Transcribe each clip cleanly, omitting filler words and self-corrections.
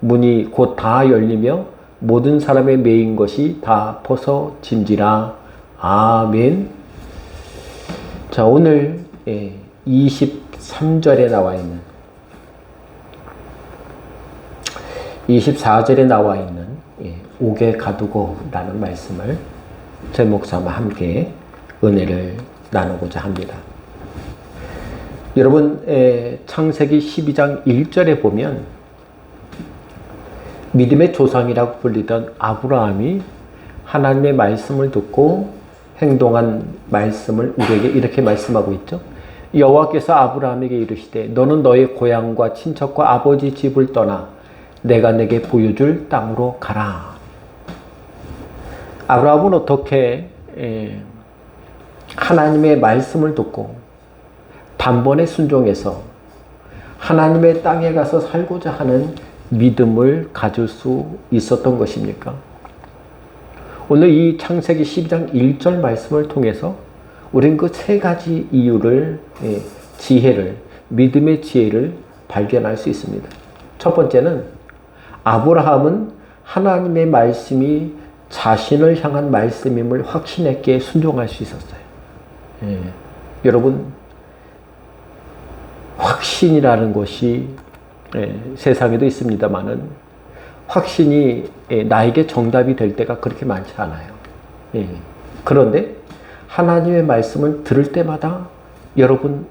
문이 곧 다 열리며 모든 사람의 매인 것이 다 벗어진지라. 아멘. 자, 오늘 23절에 나와 있는 24절에 나와 있는 옥에 가두고 라는 말씀을 제 목사와 함께 은혜를 나누고자 합니다. 여러분, 창세기 12장 1절에 보면 믿음의 조상이라고 불리던 아브라함이 하나님의 말씀을 듣고 행동한 말씀을 우리에게 이렇게 말씀하고 있죠. 여호와께서 아브라함에게 이르시되 너는 너의 고향과 친척과 아버지 집을 떠나 내가 내게 보여줄 땅으로 가라. 아브라함은 어떻게 하나님의 말씀을 듣고 단번에 순종해서 하나님의 땅에 가서 살고자 하는 믿음을 가질 수 있었던 것입니까? 오늘 이 창세기 12장 1절 말씀을 통해서 우리는 그 세 가지 이유를, 지혜를, 믿음의 지혜를 발견할 수 있습니다. 첫 번째는 아브라함은 하나님의 말씀이 자신을 향한 말씀임을 확신했기에 순종할 수 있었어요. 여러분, 확신이라는 것이 세상에도 있습니다만은 확신이 나에게 정답이 될 때가 그렇게 많지 않아요. 그런데 하나님의 말씀을 들을 때마다 여러분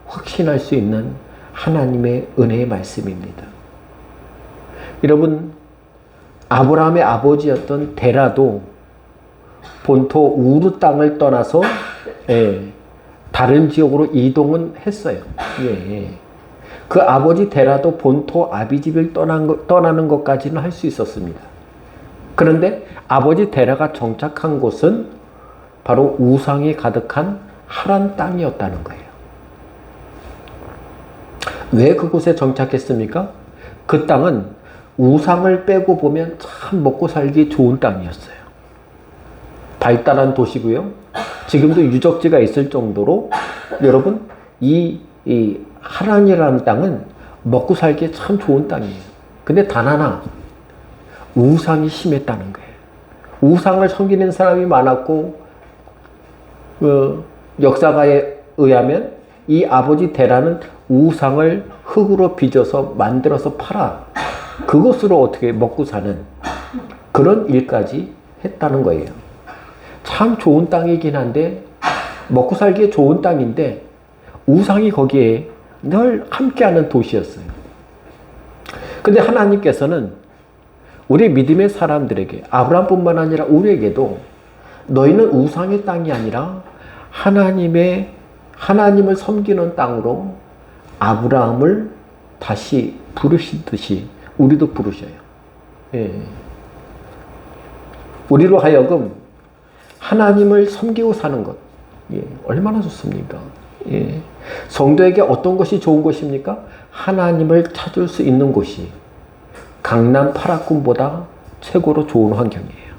확신할 수 있는 하나님의 은혜의 말씀입니다. 여러분, 아브라함의 아버지였던 데라도 본토 우르 땅을 떠나서 다른 지역으로 이동은 했어요. 그 아버지 데라도 본토 아비집을 떠나는 것까지는 할 수 있었습니다. 그런데 아버지 데라가 정착한 곳은 바로 우상이 가득한 하란 땅이었다는 거예요. 왜 그곳에 정착했습니까? 그 땅은 우상을 빼고 보면 참 먹고 살기 좋은 땅이었어요. 발달한 도시고요. 지금도 유적지가 있을 정도로 여러분 이 하란이라는 땅은 먹고 살기에 참 좋은 땅이에요. 근데 단 하나 우상이 심했다는 거예요. 우상을 섬기는 사람이 많았고 역사가에 의하면 이 아버지 데라는 우상을 흙으로 빚어서 만들어서 팔아 그것으로 어떻게 먹고 사는 그런 일까지 했다는 거예요. 참 좋은 땅이긴 한데 먹고 살기에 좋은 땅인데 우상이 거기에 늘 함께하는 도시였어요. 근데 하나님께서는 우리 믿음의 사람들에게 아브라함뿐만 아니라 우리에게도 너희는 우상의 땅이 아니라 하나님을 섬기는 땅으로 아브라함을 다시 부르시듯이 우리도 부르셔요. 우리로 하여금 하나님을 섬기고 사는 것 얼마나 좋습니까? 성도에게 어떤 것이 좋은 것입니까? 하나님을 찾을 수 있는 곳이 강남 8학군보다 최고로 좋은 환경이에요.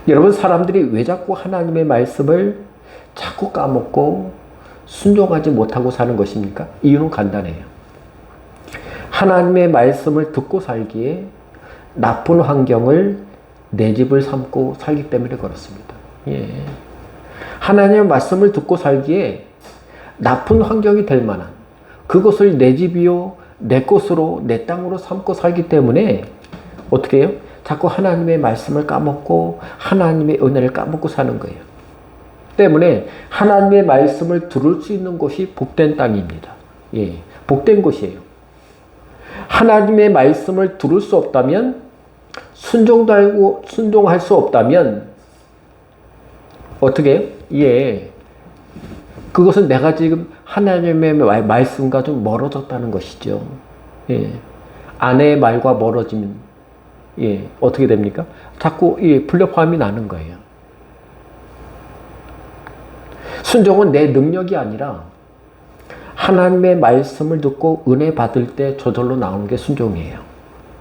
여러분, 사람들이 왜 자꾸 하나님의 말씀을 자꾸 까먹고 순종하지 못하고 사는 것입니까? 이유는 간단해요. 하나님의 말씀을 듣고 살기에 나쁜 환경을 내 집을 삼고 살기 때문에 그렇습니다. 하나님의 말씀을 듣고 살기에 나쁜 환경이 될 만한 그것을 내 집이요 내 것으로 내 땅으로 삼고 살기 때문에 어떻게 해요? 자꾸 하나님의 말씀을 까먹고 하나님의 은혜를 까먹고 사는 거예요. 때문에 하나님의 말씀을 들을 수 있는 곳이 복된 땅입니다. 복된 곳이에요. 하나님의 말씀을 들을 수 없다면 순종할 수 없다면 어떻게 해요? 그것은 내가 지금 하나님의 말씀과 좀 멀어졌다는 것이죠. 아내의 말과 멀어지면 어떻게 됩니까? 자꾸 불협화음이 나는 거예요. 순종은 내 능력이 아니라 하나님의 말씀을 듣고 은혜 받을 때 저절로 나오는 게 순종이에요.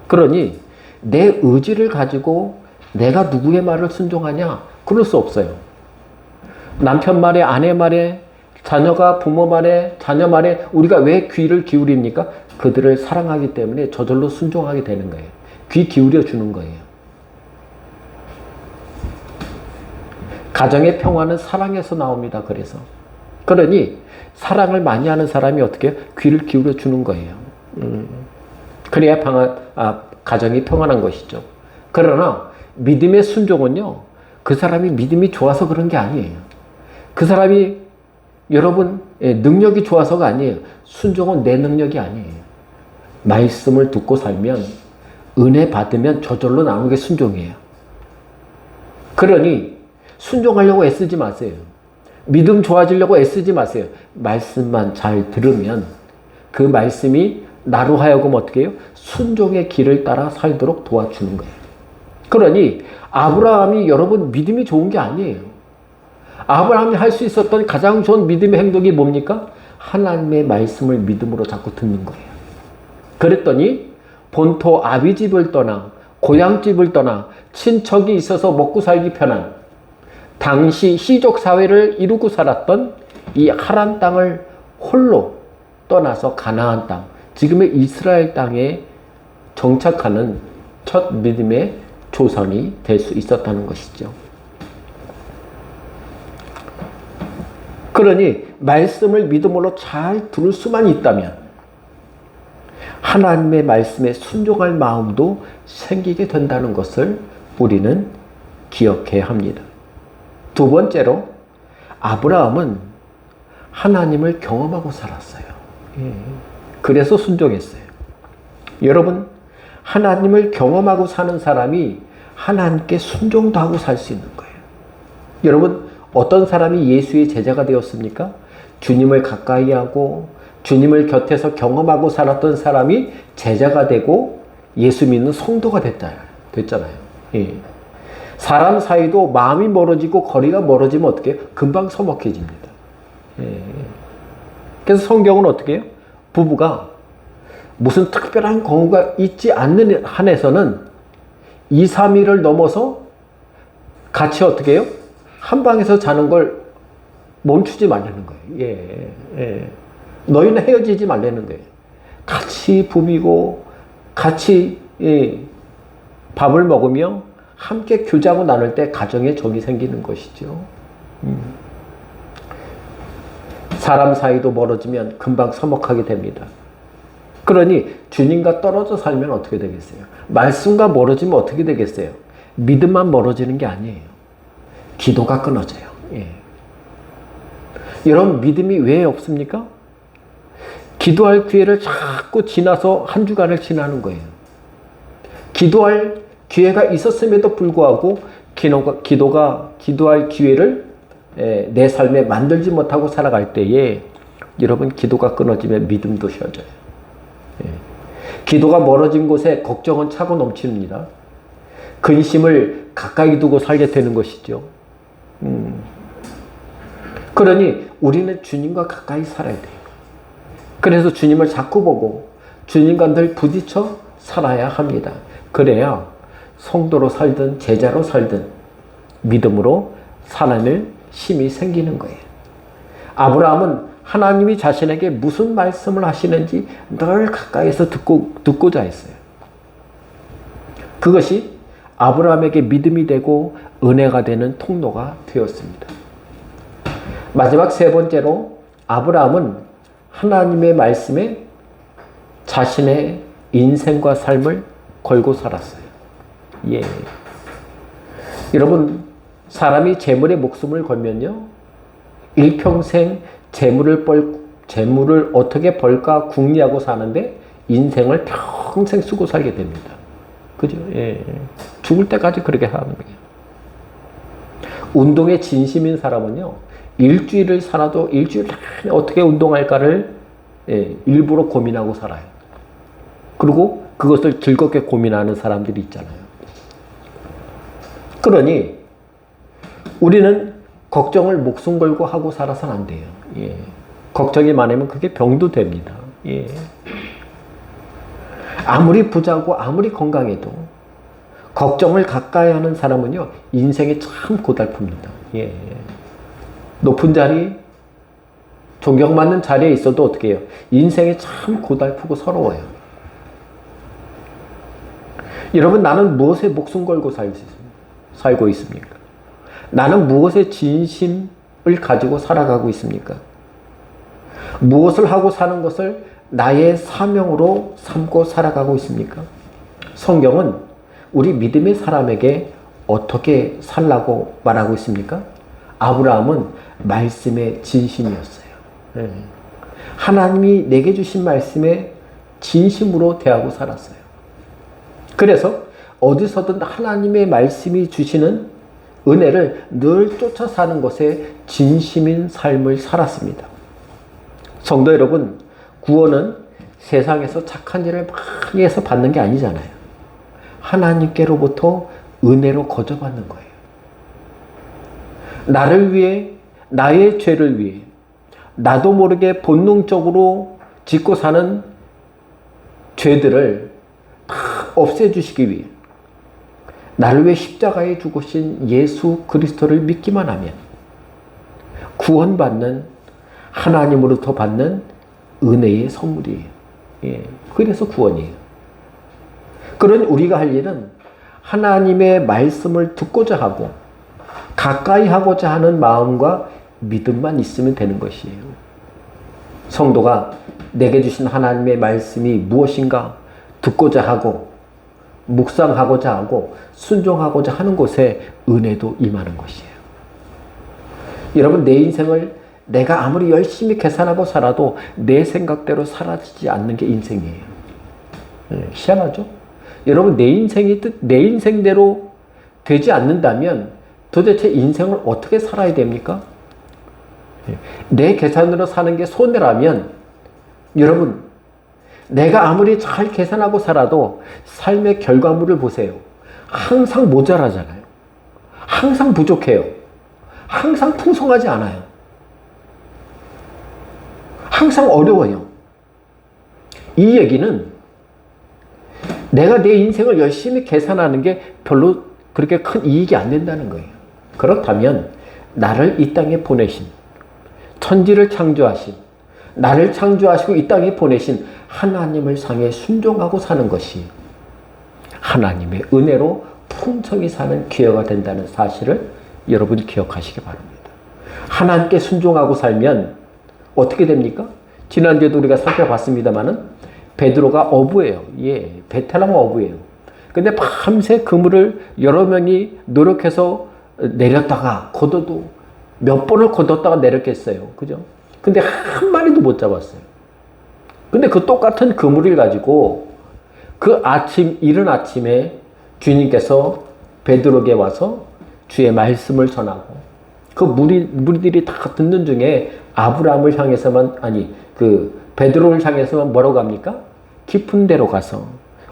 그러니 내 의지를 가지고 내가 누구의 말을 순종하냐? 그럴 수 없어요. 남편 말에 아내 말에 자녀가 부모 말에, 자녀 말에 우리가 왜 귀를 기울입니까? 그들을 사랑하기 때문에 저절로 순종하게 되는 거예요. 귀 기울여 주는 거예요. 가정의 평화는 사랑에서 나옵니다. 그러니 사랑을 많이 하는 사람이 어떻게 해요? 귀를 기울여 주는 거예요. 그래야 가정이 평안한 것이죠. 그러나 믿음의 순종은요, 그 사람이 믿음이 좋아서 그런 게 아니에요. 그 사람이 여러분 능력이 좋아서가 아니에요. 순종은 내 능력이 아니에요. 말씀을 듣고 살면, 은혜 받으면 저절로 나오는 게 순종이에요. 그러니 순종하려고 애쓰지 마세요. 믿음 좋아지려고 애쓰지 마세요. 말씀만 잘 들으면 그 말씀이 나로 하여금 어떻게 해요? 순종의 길을 따라 살도록 도와주는 거예요. 그러니 아브라함이 여러분 믿음이 좋은 게 아니에요. 아브라함이 할 수 있었던 가장 좋은 믿음의 행동이 뭡니까? 하나님의 말씀을 믿음으로 자꾸 듣는 거예요. 그랬더니 본토 아비집을 떠나, 고향집을 떠나, 친척이 있어서 먹고 살기 편한 당시 시족 사회를 이루고 살았던 이 하란 땅을 홀로 떠나서 가나안 땅, 지금의 이스라엘 땅에 정착하는 첫 믿음의 조상이 될 수 있었다는 것이죠. 그러니 말씀을 믿음으로 잘 들을 수만 있다면 하나님의 말씀에 순종할 마음도 생기게 된다는 것을 우리는 기억해야 합니다. 두 번째로 아브라함은 하나님을 경험하고 살았어요. 그래서 순종했어요. 여러분, 하나님을 경험하고 사는 사람이 하나님께 순종도 하고 살 수 있는 거예요. 여러분, 어떤 사람이 예수의 제자가 되었습니까? 주님을 가까이 하고 주님을 곁에서 경험하고 살았던 사람이 제자가 되고 예수 믿는 성도가 됐잖아요. 예. 사람 사이도 마음이 멀어지고 거리가 멀어지면 어떻게 해요? 금방 서먹해집니다. 예. 그래서 성경은 어떻게 해요? 부부가 무슨 특별한 경우가 있지 않는 한에서는 2, 3일을 넘어서 같이 어떻게 해요? 한 방에서 자는 걸 멈추지 말라는 거예요. 예. 너희는 헤어지지 말라는 거예요. 같이 부비고 같이 밥을 먹으며 함께 교제하고 나눌 때 가정에 정이 생기는 것이죠. 사람 사이도 멀어지면 금방 서먹하게 됩니다. 그러니 주님과 떨어져 살면 어떻게 되겠어요? 말씀과 멀어지면 어떻게 되겠어요? 믿음만 멀어지는 게 아니에요. 기도가 끊어져요. 예. 여러분, 믿음이 왜 없습니까? 기도할 기회를 자꾸 지나서 한 주간을 지나는 거예요. 기도할 기회가 있었음에도 불구하고 기도할 기회를 내 삶에 만들지 못하고 살아갈 때에 여러분, 기도가 끊어지면 믿음도 쉬어져요. 기도가 멀어진 곳에 걱정은 차고 넘칩니다. 근심을 가까이 두고 살게 되는 것이죠. 그러니 우리는 주님과 가까이 살아야 돼요. 그래서 주님을 자꾸 보고 주님과 늘 부딪혀 살아야 합니다. 그래야 성도로 살든 제자로 살든 믿음으로 살아낼 힘이 생기는 거예요. 아브라함은 하나님이 자신에게 무슨 말씀을 하시는지 늘 가까이서 듣고자 했어요. 그것이 아브라함에게 믿음이 되고 은혜가 되는 통로가 되었습니다. 마지막 세 번째로 아브라함은 하나님의 말씀에 자신의 인생과 삶을 걸고 살았어요. 예. 여러분, 사람이 재물에 목숨을 걸면요, 일평생 재물을 어떻게 벌까 궁리하고 사는데 인생을 평생 쓰고 살게 됩니다. 그죠? 예. 죽을 때까지 그렇게 하는 거예요. 운동에 진심인 사람은요, 일주일을 살아도 일주일 내내 어떻게 운동할까를 일부러 고민하고 살아요. 그리고 그것을 즐겁게 고민하는 사람들이 있잖아요. 그러니 우리는 걱정을 목숨 걸고 하고 살아서는 안 돼요. 예. 걱정이 많으면 그게 병도 됩니다. 예. 아무리 부자고 아무리 건강해도 걱정을 가까이 하는 사람은요, 인생이 참 고달픕니다. 예. 높은 자리, 존경받는 자리에 있어도 어떻게 해요? 인생이 참 고달프고 서러워요. 여러분, 나는 무엇에 목숨 걸고 살고 있습니까? 나는 무엇에 진심을 가지고 살아가고 있습니까? 무엇을 하고 사는 것을 나의 사명으로 삼고 살아가고 있습니까? 성경은 우리 믿음의 사람에게 어떻게 살라고 말하고 있습니까? 아브라함은 말씀의 진심이었어요. 하나님이 내게 주신 말씀에 진심으로 대하고 살았어요. 그래서 어디서든 하나님의 말씀이 주시는 은혜를 늘 쫓아 사는 것에 진심인 삶을 살았습니다. 성도 여러분, 구원은 세상에서 착한 일을 많이 해서 받는 게 아니잖아요. 하나님께로부터 은혜로 거저받는 거예요. 나를 위해, 나의 죄를 위해, 나도 모르게 본능적으로 짓고 사는 죄들을 다 없애주시기 위해 나를 위해 십자가에 죽으신 예수 그리스도를 믿기만 하면 구원받는, 하나님으로부터 받는 은혜의 선물이에요. 그래서 구원이에요. 그런 우리가 할 일은 하나님의 말씀을 듣고자 하고 가까이 하고자 하는 마음과 믿음만 있으면 되는 것이에요. 성도가 내게 주신 하나님의 말씀이 무엇인가 듣고자 하고 묵상하고자 하고 순종하고자 하는 곳에 은혜도 임하는 것이에요. 여러분, 내 인생을 내가 아무리 열심히 계산하고 살아도 내 생각대로 사라지지 않는 게 인생이에요. 희한하죠? 여러분, 내 인생이 내 인생대로 되지 않는다면 도대체 인생을 어떻게 살아야 됩니까? 내 계산으로 사는 게 손해라면 여러분, 내가 아무리 잘 계산하고 살아도 삶의 결과물을 보세요. 항상 모자라잖아요. 항상 부족해요. 항상 풍성하지 않아요. 항상 어려워요. 이 얘기는 내가 내 인생을 열심히 계산하는 게 별로 그렇게 큰 이익이 안 된다는 거예요. 그렇다면 나를 이 땅에 보내신, 천지를 창조하신, 나를 창조하시고 이 땅에 보내신 하나님을 향해 순종하고 사는 것이 하나님의 은혜로 풍성히 사는 기회가 된다는 사실을 여러분 기억하시기 바랍니다. 하나님께 순종하고 살면 어떻게 됩니까? 지난주에도 우리가 살펴봤습니다마는 베드로가 어부예요. 베테랑 어부예요. 근데 밤새 그물을 여러 명이 노력해서 내렸다가 걷어도 몇 번을 걷었다가 내렸겠어요. 그죠? 근데 한 마리도 못 잡았어요. 근데 그 똑같은 그물을 가지고 그 이른 아침에 주님께서 베드로에게 와서 주의 말씀을 전하고 그 무리들이 다 듣는 중에 아브라함을 향해서만, 베드로를 향해서만 뭐라고 합니까? 깊은 데로 가서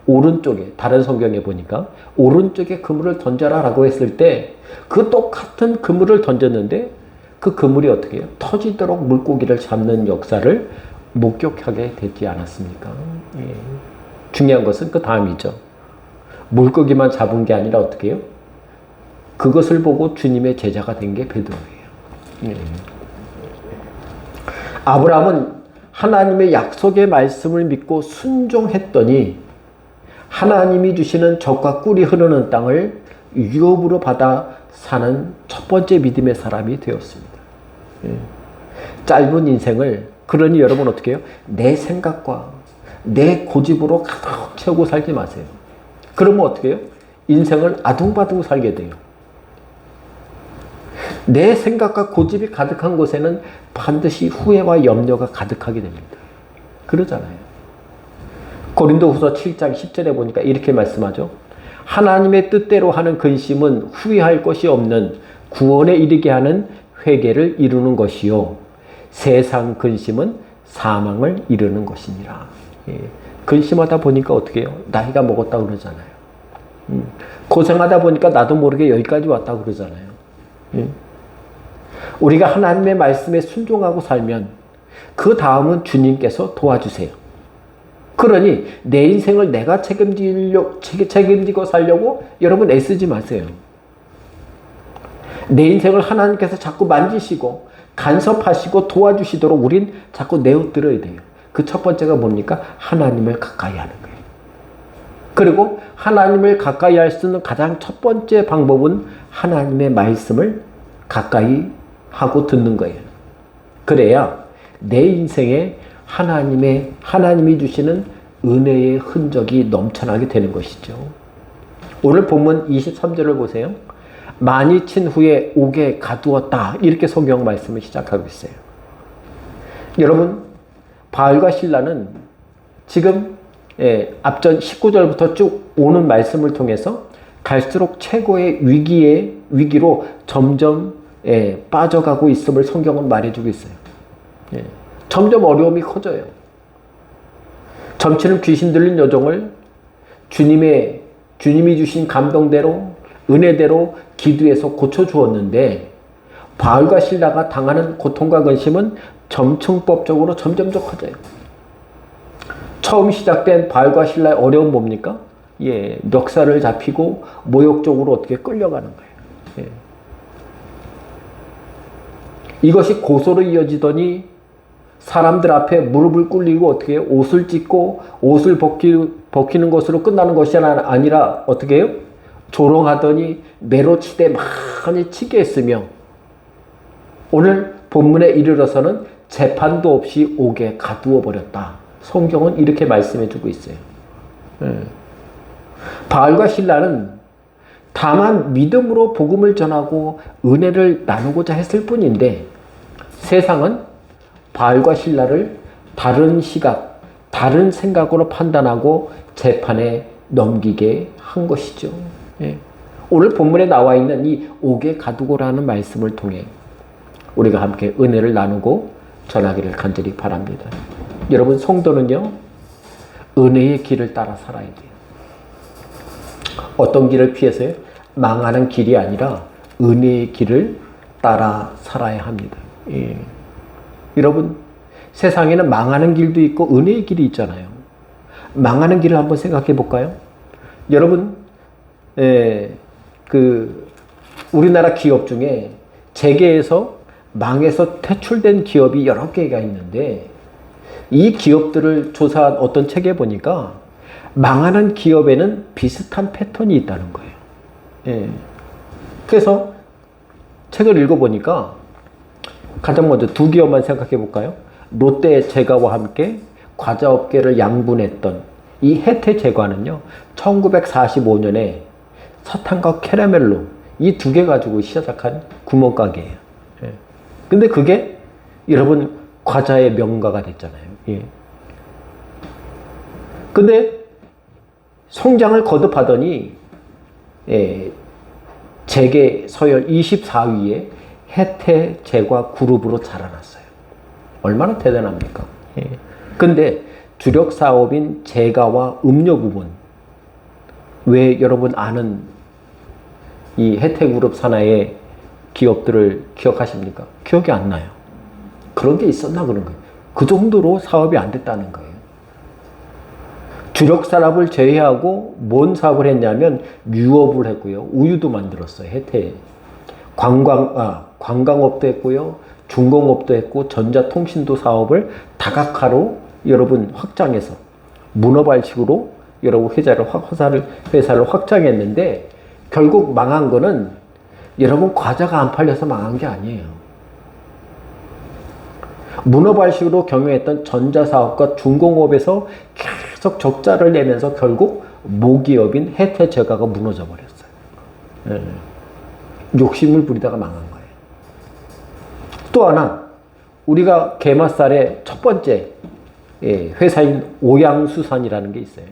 오른쪽에, 다른 성경에 보니까 오른쪽에 그물을 던져라 라고 했을 때 그 똑같은 그물을 던졌는데 그 그물이 어떻게 해요? 터지도록 물고기를 잡는 역사를 목격하게 되지 않았습니까? 중요한 것은 그 다음이죠. 물고기만 잡은 게 아니라 어떻게 해요? 그것을 보고 주님의 제자가 된 게 베드로예요. 아브라함은 하나님의 약속의 말씀을 믿고 순종했더니 하나님이 주시는 젖과 꿀이 흐르는 땅을 유업으로 받아 사는 첫 번째 믿음의 사람이 되었습니다. 짧은 인생을, 그러니 여러분 어떻게 해요? 내 생각과 내 고집으로 가득 채우고 살지 마세요. 그러면 어떻게 해요? 인생을 아둥바둥 살게 돼요. 내 생각과 고집이 가득한 곳에는 반드시 후회와 염려가 가득하게 됩니다. 그러잖아요. 고린도후서 7장 10절에 보니까 이렇게 말씀하죠. 하나님의 뜻대로 하는 근심은 후회할 것이 없는 구원에 이르게 하는 회개를 이루는 것이요, 세상 근심은 사망을 이루는 것이니라. 근심하다 보니까 어떻게 해요? 나이가 먹었다 그러잖아요. 고생하다 보니까 나도 모르게 여기까지 왔다 그러잖아요. 우리가 하나님의 말씀에 순종하고 살면 그 다음은 주님께서 도와주세요. 그러니 내 인생을 내가 책임지고 살려고 여러분 애쓰지 마세요. 내 인생을 하나님께서 자꾸 만지시고 간섭하시고 도와주시도록 우린 자꾸 내어드려야 돼요. 그 첫 번째가 뭡니까? 하나님을 가까이 하는 거예요. 그리고 하나님을 가까이 할 수 있는 가장 첫 번째 방법은 하나님의 말씀을 가까이 하고 듣는 거예요. 그래야 내 인생에 하나님이 주시는 은혜의 흔적이 넘쳐나게 되는 것이죠. 오늘 본문 23절을 보세요. 많이 친 후에 옥에 가두었다. 이렇게 성경 말씀을 시작하고 있어요. 여러분, 바알과 실라는 지금 앞전 19절부터 쭉 오는 말씀을 통해서 갈수록 최고의 위기로 점점 빠져가고 있음을 성경은 말해주고 있어요. 점점 어려움이 커져요. 점치는 귀신 들린 여종을 주님이 주신 감동대로 은혜대로 기도해서 고쳐주었는데 바알과 실라가 당하는 고통과 근심은 점층법적으로 점점 더 커져요. 처음 시작된 바알과 실라의 어려움은 뭡니까? 멱살을 잡히고 모욕적으로 어떻게 끌려가는 거예요. 이것이 고소로 이어지더니 사람들 앞에 무릎을 꿇리고 어떻게 해요? 옷을 찢고 옷을 벗기는 것으로 끝나는 것이 아니라 어떻게 해요? 조롱하더니 매로치되 많이 치게 했으며 오늘 본문에 이르러서는 재판도 없이 옥에 가두어 버렸다. 성경은 이렇게 말씀해 주고 있어요. 바알과 실라는 다만 믿음으로 복음을 전하고 은혜를 나누고자 했을 뿐인데 세상은 바알과 실라를 다른 시각, 다른 생각으로 판단하고 재판에 넘기게 한 것이죠. 오늘 본문에 나와 있는 이 옥에 가두고라는 말씀을 통해 우리가 함께 은혜를 나누고 전하기를 간절히 바랍니다. 여러분, 성도는요, 은혜의 길을 따라 살아야 돼요. 어떤 길을 피해서요? 망하는 길이 아니라 은혜의 길을 따라 살아야 합니다. 여러분, 세상에는 망하는 길도 있고 은혜의 길이 있잖아요. 망하는 길을 한번 생각해 볼까요? 여러분, 우리나라 기업 중에 재계에서 망해서 퇴출된 기업이 여러 개가 있는데 이 기업들을 조사한 어떤 책에 보니까 망하는 기업에는 비슷한 패턴이 있다는 거예요. 그래서 책을 읽어보니까 가장 먼저 두 기업만 생각해 볼까요? 롯데 제과와 함께 과자업계를 양분했던 이 혜태 제과는요, 1945년에 사탕과 캐러멜로 이 두 개 가지고 시작한 구멍가게예요. 근데 그게 여러분 과자의 명가가 됐잖아요. 근데 성장을 거듭하더니 재계 서열 24위에 혜태 제과 그룹으로 자라났어요. 얼마나 대단합니까? 근데 주력 사업인 제과와 음료 부분, 왜 여러분 아는 이 혜태 그룹 산하의 기업들을 기억하십니까? 기억이 안 나요. 그런 게 있었나 그런 거예요. 그 정도로 사업이 안 됐다는 거예요. 주력 산업을 제외하고 뭔 사업을 했냐면 유업을 했고요. 우유도 만들었어요. 혜태. 관광업도 했고요. 중공업도 했고 전자통신도 사업을 다각화로 여러분 확장해서 문어발식으로 여러분 회사를 확장했는데 결국 망한 거는 여러분 과자가 안 팔려서 망한 게 아니에요. 문어발식으로 경영했던 전자사업과 중공업에서 계속 적자를 내면서 결국 모기업인 혜태제과가 무너져 버렸어요. 욕심을 부리다가 망한 거예요. 또 하나, 우리가 게맛살의 첫 번째 회사인 오양수산이라는 게 있어요.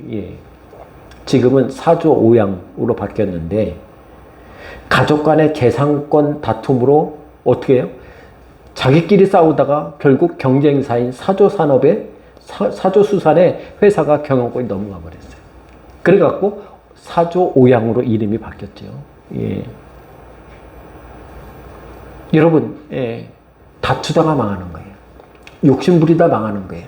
지금은 사조 오양으로 바뀌었는데 가족 간의 재산권 다툼으로 어떻게 해요? 자기끼리 싸우다가 결국 경쟁사인 사조수산의 회사가 경영권이 넘어가 버렸어요. 그래갖고 사조 오양으로 이름이 바뀌었죠. 여러분, 다투다가 망하는 거예요. 욕심부리다 망하는 거예요.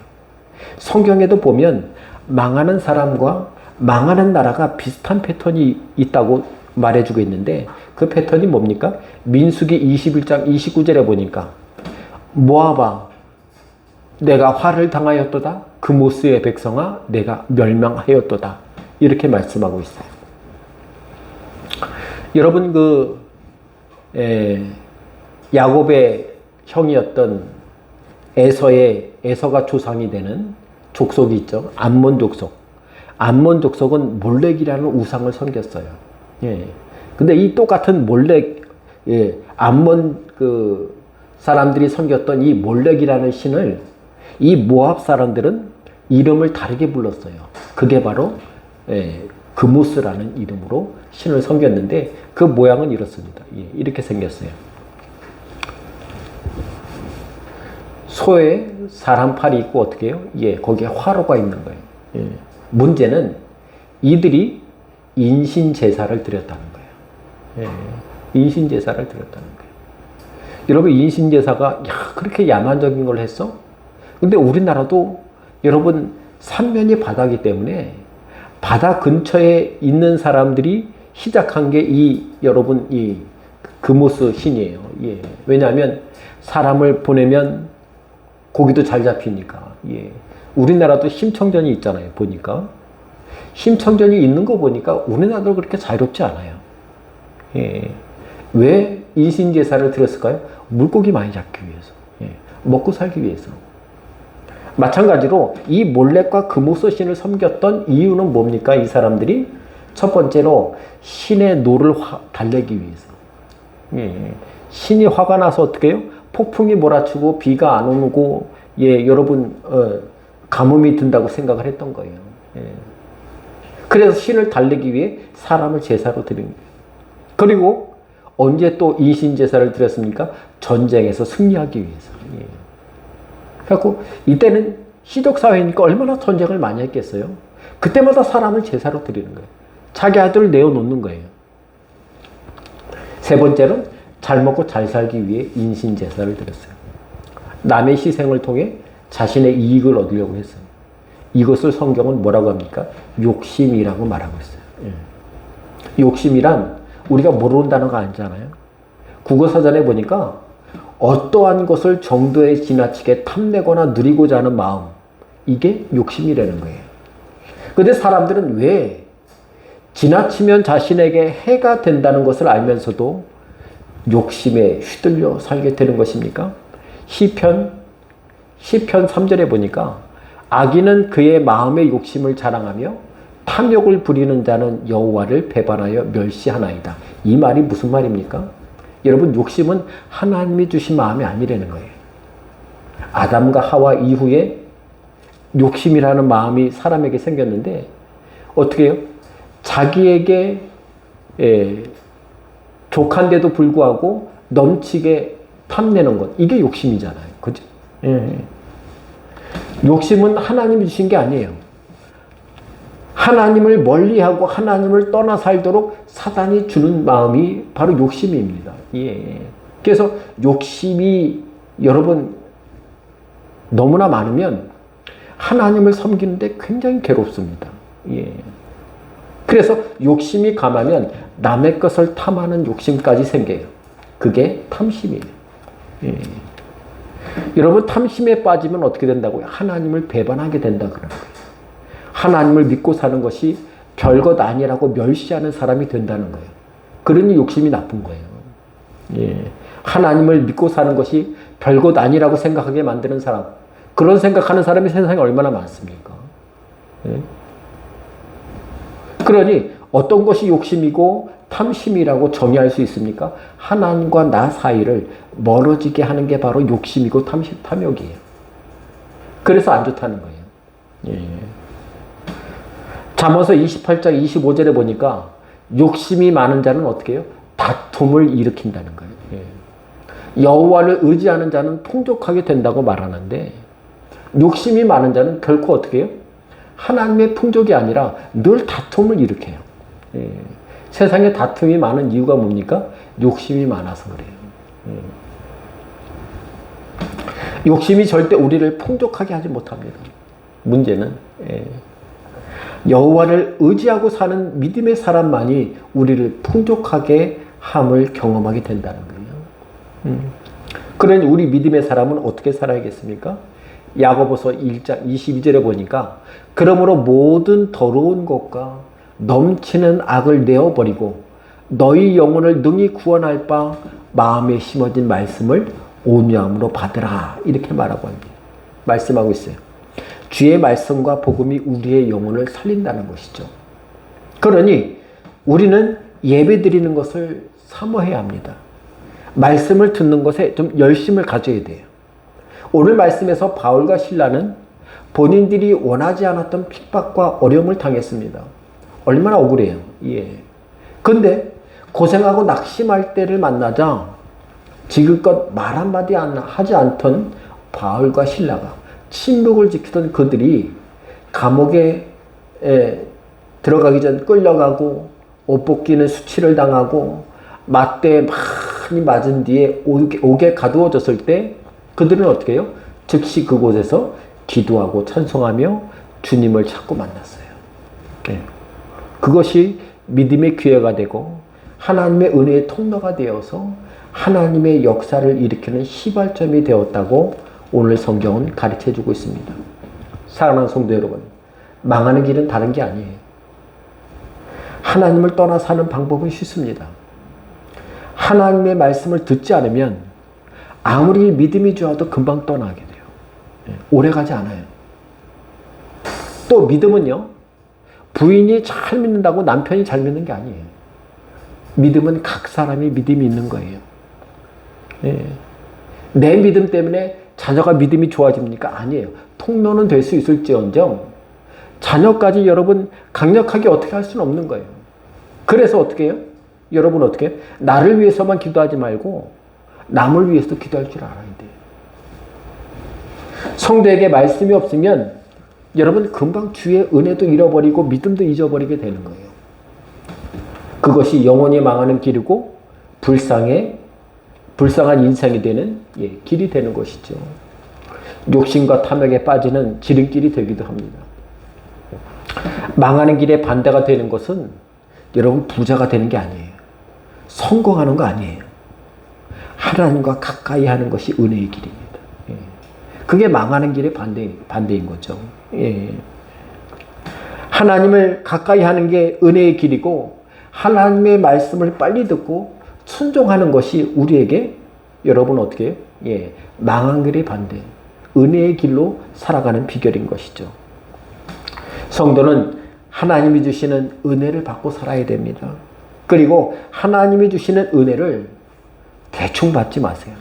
성경에도 보면 망하는 사람과 망하는 나라가 비슷한 패턴이 있다고 말해주고 있는데 그 패턴이 뭡니까? 민수기 21장 29절에 보니까 모아봐 내가 화를 당하였도다 그모스의 백성아 내가 멸망하였도다 이렇게 말씀하고 있어요. 여러분 야곱의 형이었던 에서가 조상이 되는 족속이 있죠. 암몬 족속. 암몬 족속은 몰렉이라는 우상을 섬겼어요. 예. 근데 이 똑같은 몰렉, 암몬 사람들이 섬겼던 이 몰렉이라는 신을 이 모압 사람들은 이름을 다르게 불렀어요. 그게 바로 그무스라는 이름으로 신을 섬겼는데 그 모양은 이렇습니다. 이렇게 생겼어요. 소에 사람 팔이 있고 어떻게 해요? 거기에 화로가 있는 거예요. 문제는 이들이 인신제사를 드렸다는 거예요. 인신제사를 드렸다는 거예요. 여러분 인신제사가 그렇게 야만적인 걸 했어? 근데 우리나라도 여러분 삼면이 바다기 때문에 바다 근처에 있는 사람들이 시작한 게 여러분 이 그모스 신이에요. 왜냐하면 사람을 보내면 고기도 잘 잡히니까. 우리나라도 심청전이 있잖아요. 보니까 심청전이 있는 거 보니까 우리나라도 그렇게 자유롭지 않아요. 왜 인신제사를 드렸을까요? 물고기 많이 잡기 위해서. 먹고 살기 위해서. 마찬가지로 이 몰렉과 그모스 신을 섬겼던 이유는 뭡니까? 이 사람들이 첫 번째로 신의 노를 달래기 위해서. 신이 화가 나서 어떻게 해요? 폭풍이 몰아치고 비가 안 오고 여러분 가뭄이 든다고 생각을 했던 거예요. 그래서 신을 달래기 위해 사람을 제사로 드린 거예요. 그리고 언제 또 인신제사를 드렸습니까? 전쟁에서 승리하기 위해서. 그래서 이때는 시족사회니까 얼마나 전쟁을 많이 했겠어요. 그때마다 사람을 제사로 드리는 거예요. 자기 아들을 내어놓는 거예요. 세 번째는 잘 먹고 잘 살기 위해 인신제사를 드렸어요. 남의 희생을 통해 자신의 이익을 얻으려고 했어요. 이것을 성경은 뭐라고 합니까? 욕심이라고 말하고 있어요. 욕심이란 우리가 모르는 단어가 아니잖아요. 국어사전에 보니까 어떠한 것을 정도에 지나치게 탐내거나 누리고자 하는 마음, 이게 욕심이라는 거예요. 근데 사람들은 왜 지나치면 자신에게 해가 된다는 것을 알면서도 욕심에 휘둘려 살게 되는 것입니까? 시편 3절에 보니까 악인은 그의 마음의 욕심을 자랑하며 탐욕을 부리는 자는 여호와를 배반하여 멸시하나이다. 이 말이 무슨 말입니까? 여러분 욕심은 하나님이 주신 마음이 아니라는 거예요. 아담과 하와 이후에 욕심이라는 마음이 사람에게 생겼는데 어떻게 해요? 자기에게 족한데도 불구하고 넘치게 탐내는 것, 이게 욕심이잖아요. 그죠? 욕심은 하나님이 주신 게 아니에요. 하나님을 멀리하고 하나님을 떠나 살도록 사단이 주는 마음이 바로 욕심입니다. 그래서 욕심이 여러분 너무나 많으면 하나님을 섬기는데 굉장히 괴롭습니다. 그래서 욕심이 강하면 남의 것을 탐하는 욕심까지 생겨요. 그게 탐심이에요. 여러분 탐심에 빠지면 어떻게 된다고요? 하나님을 배반하게 된다 그러는 거예요. 하나님을 믿고 사는 것이 별것 아니라고 멸시하는 사람이 된다는 거예요. 그러니 욕심이 나쁜 거예요. 하나님을 믿고 사는 것이 별것 아니라고 생각하게 만드는 사람, 그런 생각하는 사람이 세상에 얼마나 많습니까? 그러니 어떤 것이 욕심이고 탐심이라고 정의할 수 있습니까? 하나님과 나 사이를 멀어지게 하는 게 바로 욕심이고 탐욕이에요. 그래서 안 좋다는 거예요. 잠언서 28장 25절에 보니까 욕심이 많은 자는 어떻게 해요? 다툼을 일으킨다는 거예요. 여호와를 의지하는 자는 풍족하게 된다고 말하는데 욕심이 많은 자는 결코 어떻게 해요? 하나님의 풍족이 아니라 늘 다툼을 일으켜요. 세상에 다툼이 많은 이유가 뭡니까? 욕심이 많아서 그래요. 욕심이 절대 우리를 풍족하게 하지 못합니다. 문제는 여호와를 의지하고 사는 믿음의 사람만이 우리를 풍족하게 함을 경험하게 된다는 거예요. 그러니 우리 믿음의 사람은 어떻게 살아야겠습니까? 야고보서 1장 22절에 보니까 그러므로 모든 더러운 것과 넘치는 악을 내어버리고 너희 영혼을 능히 구원할 바 마음에 심어진 말씀을 온유함으로 받으라 이렇게 말씀하고 있어요. 주의 말씀과 복음이 우리의 영혼을 살린다는 것이죠. 그러니 우리는 예배 드리는 것을 사모해야 합니다. 말씀을 듣는 것에 좀 열심을 가져야 돼요. 오늘 말씀에서 바울과 실라는 본인들이 원하지 않았던 핍박과 어려움을 당했습니다. 얼마나 억울해요. 예. 근데 고생하고 낙심할 때를 만나자 지금껏 말 한마디 하지 않던 바울과 실라가 침묵을 지키던 그들이 감옥에 들어가기 전 끌려가고 옷 벗기는 수치를 당하고 맞대 많이 맞은 뒤에 옥에 가두어졌을 때 그들은 어떻게 해요? 즉시 그곳에서 기도하고 찬송하며 주님을 찾고 만났어요. 네. 그것이 믿음의 기회가 되고 하나님의 은혜의 통로가 되어서 하나님의 역사를 일으키는 시발점이 되었다고 오늘 성경은 가르쳐주고 있습니다. 사랑하는 성도 여러분, 망하는 길은 다른 게 아니에요. 하나님을 떠나 사는 방법은 쉽습니다. 하나님의 말씀을 듣지 않으면 아무리 믿음이 좋아도 금방 떠나게 돼요. 오래가지 않아요. 또 믿음은요, 부인이 잘 믿는다고 남편이 잘 믿는 게 아니에요. 믿음은 각 사람이 믿음이 있는 거예요. 내 믿음 때문에 자녀가 믿음이 좋아집니까? 아니에요. 통로는 될 수 있을지언정 자녀까지 여러분 강력하게 어떻게 할 수는 없는 거예요. 그래서 어떻게 해요? 여러분 어떻게 해요? 나를 위해서만 기도하지 말고 남을 위해서도 기도할 줄 알아야 돼요. 성도에게 말씀이 없으면 여러분 금방 주의 은혜도 잃어버리고 믿음도 잊어버리게 되는 거예요. 그것이 영원히 망하는 길이고 불쌍한 인생이 되는 길이 되는 것이죠. 욕심과 탐욕에 빠지는 지름길이 되기도 합니다. 망하는 길에 반대가 되는 것은 여러분 부자가 되는 게 아니에요. 성공하는 거 아니에요. 하나님과 가까이 하는 것이 은혜의 길입니다. 그게 망하는 길의 반대인 거죠. 하나님을 가까이 하는 게 은혜의 길이고 하나님의 말씀을 빨리 듣고 순종하는 것이 우리에게 여러분 어떻게 해요? 망한 길의 반대, 은혜의 길로 살아가는 비결인 것이죠. 성도는 하나님이 주시는 은혜를 받고 살아야 됩니다. 그리고 하나님이 주시는 은혜를 대충 받지 마세요.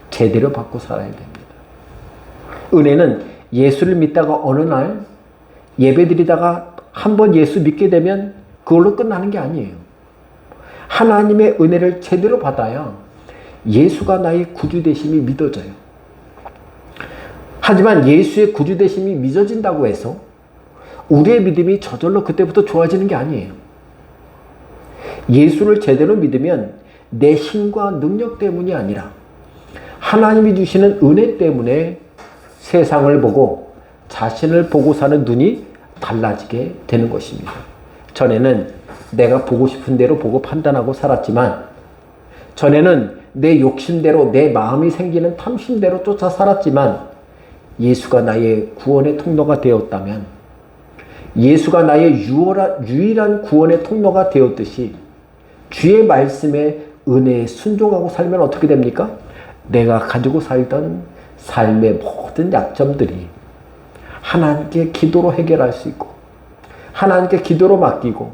제대로 받고 살아야 됩니다. 은혜는 예수를 믿다가 어느 날 예배 드리다가 한번 예수 믿게 되면 그걸로 끝나는 게 아니에요. 하나님의 은혜를 제대로 받아야 예수가 나의 구주되심이 믿어져요. 하지만 예수의 구주되심이 믿어진다고 해서 우리의 믿음이 저절로 그때부터 좋아지는 게 아니에요. 예수를 제대로 믿으면 내 힘과 능력 때문이 아니라 하나님이 주시는 은혜 때문에 세상을 보고 자신을 보고 사는 눈이 달라지게 되는 것입니다. 전에는 내가 보고 싶은 대로 보고 판단하고 살았지만, 전에는 내 욕심대로 내 마음이 생기는 탐심대로 쫓아 살았지만, 예수가 나의 구원의 통로가 되었다면, 예수가 나의 유일한 구원의 통로가 되었듯이 주의 말씀에 은혜에 순종하고 살면 어떻게 됩니까? 내가 가지고 살던 삶의 모든 약점들이 하나님께 기도로 해결할 수 있고 하나님께 기도로 맡기고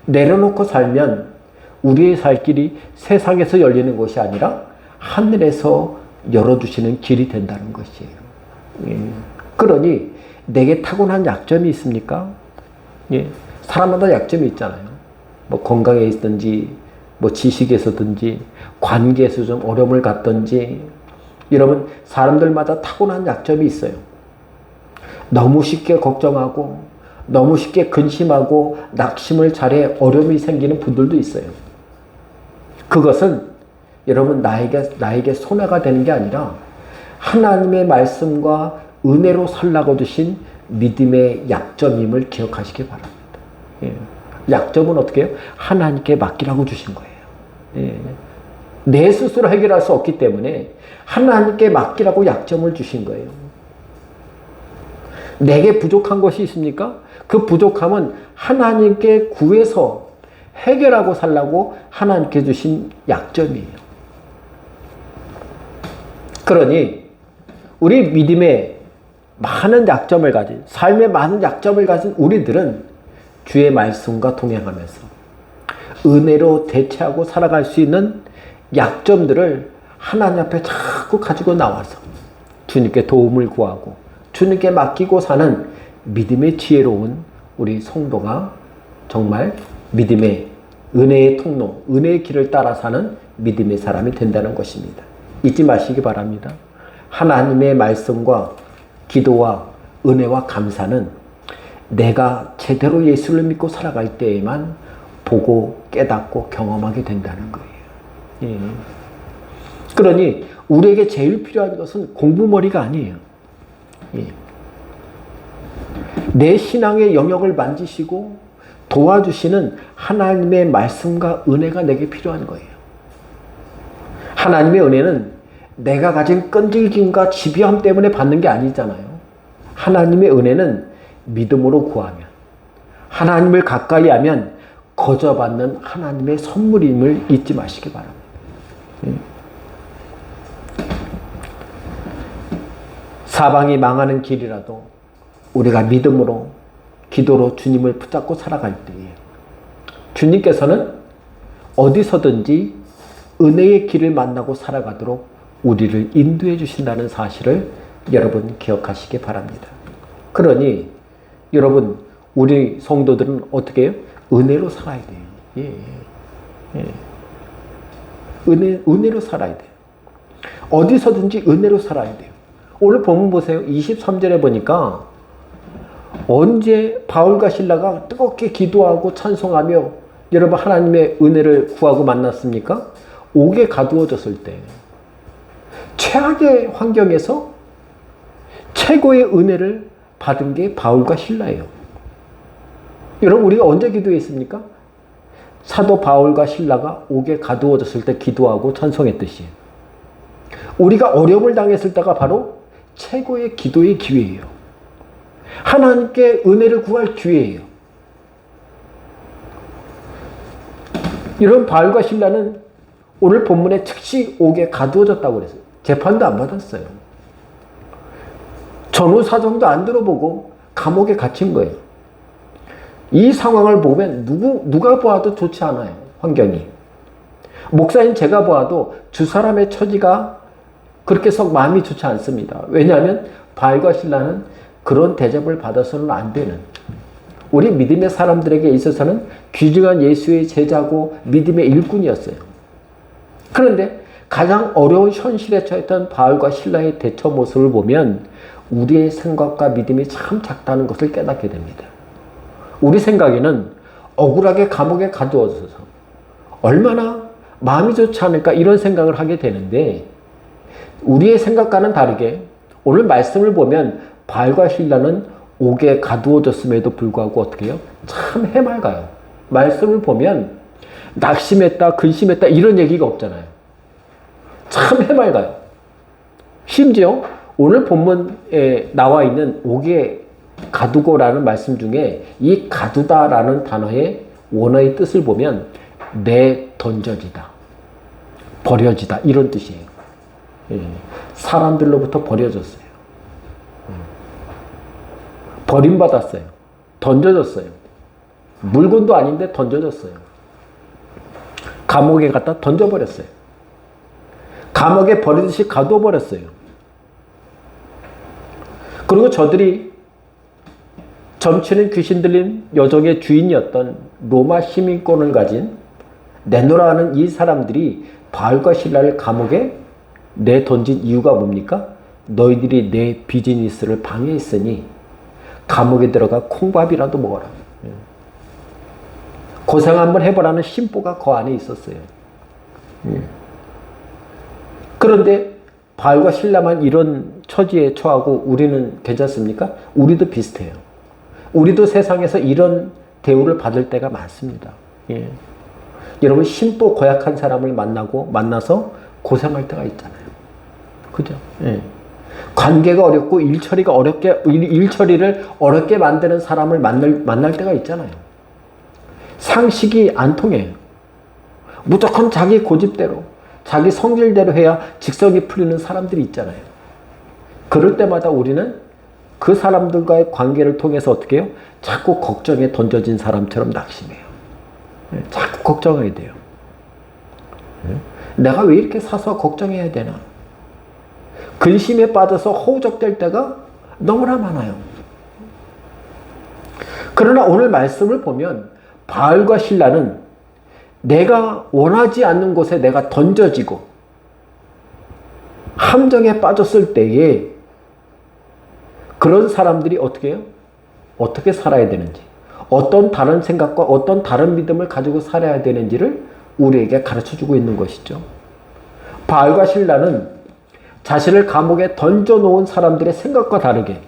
내려놓고 살면 우리의 살 길이 세상에서 열리는 것이 아니라 하늘에서 열어주시는 길이 된다는 것이에요. 그러니 내게 타고난 약점이 있습니까? 사람마다 약점이 있잖아요. 뭐 건강에 있든지 뭐 지식에서든지 관계에서 좀 어려움을 갖든지, 여러분 사람들마다 타고난 약점이 있어요. 너무 쉽게 걱정하고 너무 쉽게 근심하고 낙심을 잘해 어려움이 생기는 분들도 있어요. 그것은 여러분 나에게 손해가 되는 게 아니라 하나님의 말씀과 은혜로 살라고 주신 믿음의 약점임을 기억하시기 바랍니다. 예. 약점은 어떻게 해요? 하나님께 맡기라고 주신 거예요. 예. 내 스스로 해결할 수 없기 때문에 하나님께 맡기라고 약점을 주신 거예요. 내게 부족한 것이 있습니까? 그 부족함은 하나님께 구해서 해결하고 살라고 하나님께 주신 약점이에요. 그러니 우리 믿음의 많은 약점을 가진, 삶의 많은 약점을 가진 우리들은 주의 말씀과 동행하면서 은혜로 대체하고 살아갈 수 있는 약점들을 하나님 앞에 자꾸 가지고 나와서 주님께 도움을 구하고 주님께 맡기고 사는 믿음의 지혜로운 우리 성도가 정말 믿음의 은혜의 통로, 은혜의 길을 따라 사는 믿음의 사람이 된다는 것입니다. 잊지 마시기 바랍니다. 하나님의 말씀과 기도와 은혜와 감사는 내가 제대로 예수를 믿고 살아갈 때에만 보고 깨닫고 경험하게 된다는 거예요. 예. 그러니 우리에게 제일 필요한 것은 공부머리가 아니에요. 예. 내 신앙의 영역을 만지시고 도와주시는 하나님의 말씀과 은혜가 내게 필요한 거예요. 하나님의 은혜는 내가 가진 끈질김과 집요함 때문에 받는 게 아니잖아요. 하나님의 은혜는 믿음으로 구하면, 하나님을 가까이 하면 거저받는 하나님의 선물임을 잊지 마시기 바랍니다. 사방이 망하는 길이라도 우리가 믿음으로, 기도로 주님을 붙잡고 살아갈 때에 주님께서는 어디서든지 은혜의 길을 만나고 살아가도록 우리를 인도해 주신다는 사실을 여러분 기억하시기 바랍니다. 그러니 여러분, 우리 성도들은 어떻게 해요? 은혜로 살아야 돼요. 예. 은혜로 살아야 돼요. 어디서든지 은혜로 살아야 돼요. 오늘 본문 보세요. 23절에 보니까 언제 바울과 실라가 뜨겁게 기도하고 찬송하며 여러분 하나님의 은혜를 구하고 만났습니까? 옥에 가두어졌을 때, 최악의 환경에서 최고의 은혜를 받은 게 바울과 실라예요. 여러분, 우리가 언제 기도했습니까? 사도 바울과 실라가 옥에 가두어졌을 때 기도하고 찬송했듯이 우리가 어려움을 당했을 때가 바로 최고의 기도의 기회예요. 하나님께 은혜를 구할 기회예요. 이런 바울과 실라는 오늘 본문에 즉시 옥에 가두어졌다고 그랬어요. 재판도 안 받았어요. 전후 사정도 안 들어보고 감옥에 갇힌 거예요. 이 상황을 보면 누가 보아도 좋지 않아요. 환경이. 목사인 제가 보아도 두 사람의 처지가 그렇게 썩 마음이 좋지 않습니다. 왜냐하면 바울과 실라는 그런 대접을 받아서는 안 되는, 우리 믿음의 사람들에게 있어서는 귀중한 예수의 제자고 믿음의 일꾼이었어요. 그런데 가장 어려운 현실에 처했던 바울과 실라의 대처 모습을 보면 우리의 생각과 믿음이 참 작다는 것을 깨닫게 됩니다. 우리 생각에는 억울하게 감옥에 가두어져서 얼마나 마음이 좋지 않을까 이런 생각을 하게 되는데, 우리의 생각과는 다르게 오늘 말씀을 보면 바울과 실라는 옥에 가두어졌음에도 불구하고 어떻게 해요? 참 해맑아요. 말씀을 보면 낙심했다, 근심했다 이런 얘기가 없잖아요. 참 해맑아요. 심지어 오늘 본문에 나와 있는 옥에 가두고라는 말씀 중에 이 가두다라는 단어의 원어의 뜻을 보면 내던져지다, 버려지다 이런 뜻이에요. 사람들로부터 버려졌어요. 버림받았어요. 던져졌어요. 물건도 아닌데 던져졌어요. 감옥에 갖다 던져버렸어요. 감옥에 버리듯이 가둬버렸어요. 그리고 저들이 점치는 귀신 들린 여종의 주인이었던 로마 시민권을 가진 네노라는 이 사람들이 바울과 실라를 감옥에 내던진 이유가 뭡니까? 너희들이 내 비즈니스를 방해했으니 감옥에 들어가 콩밥이라도 먹어라. 고생 한번 해보라는 심보가 그 안에 있었어요. 그런데 바알과 신라만 이런 처지에 처하고 우리는 괜찮습니까? 우리도 비슷해요. 우리도 세상에서 이런 대우를 받을 때가 많습니다. 예. 여러분 심보 고약한 사람을 만나서 고생할 때가 있잖아요. 그죠? 예. 관계가 어렵고 일처리를 어렵게 만드는 사람을 만날 때가 있잖아요. 상식이 안 통해요. 무조건 자기 고집대로, 자기 성질대로 해야 직성이 풀리는 사람들이 있잖아요. 그럴 때마다 우리는 그 사람들과의 관계를 통해서 어떻게 해요? 자꾸 걱정에 던져진 사람처럼 낙심해요. 자꾸 걱정해야 돼요. 내가 왜 이렇게 사서 걱정해야 되나? 근심에 빠져서 허우적될 때가 너무나 많아요. 그러나 오늘 말씀을 보면 바알과 신라는 내가 원하지 않는 곳에 내가 던져지고 함정에 빠졌을 때에 그런 사람들이 어떻게 해요? 어떻게 살아야 되는지, 어떤 다른 생각과 어떤 다른 믿음을 가지고 살아야 되는지를 우리에게 가르쳐주고 있는 것이죠. 바알과 신라는 자신을 감옥에 던져놓은 사람들의 생각과 다르게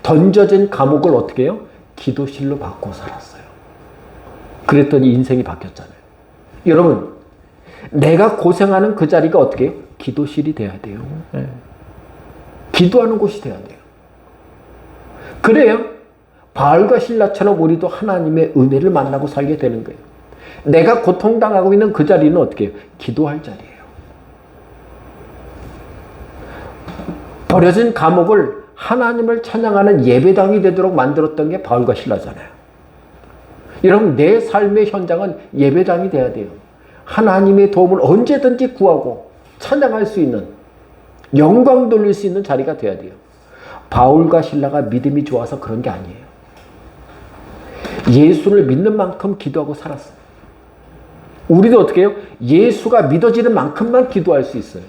던져진 감옥을 어떻게 해요? 기도실로 바꾸고 살았어요. 그랬더니 인생이 바뀌었잖아요. 여러분, 내가 고생하는 그 자리가 어떻게 해요? 기도실이 돼야 돼요. 네. 기도하는 곳이 돼야 돼요. 그래요. 바알과 신라처럼 우리도 하나님의 은혜를 만나고 살게 되는 거예요. 내가 고통당하고 있는 그 자리는 어떻게 해요? 기도할 자리예요. 버려진 감옥을 하나님을 찬양하는 예배당이 되도록 만들었던 게 바알과 신라잖아요. 여러분, 내 삶의 현장은 예배당이 돼야 돼요. 하나님의 도움을 언제든지 구하고 찬양할 수 있는, 영광 돌릴 수 있는 자리가 돼야 돼요. 바울과 신라가 믿음이 좋아서 그런 게 아니에요. 예수를 믿는 만큼 기도하고 살았어요. 우리도 어떻게 해요? 예수가 믿어지는 만큼만 기도할 수 있어요.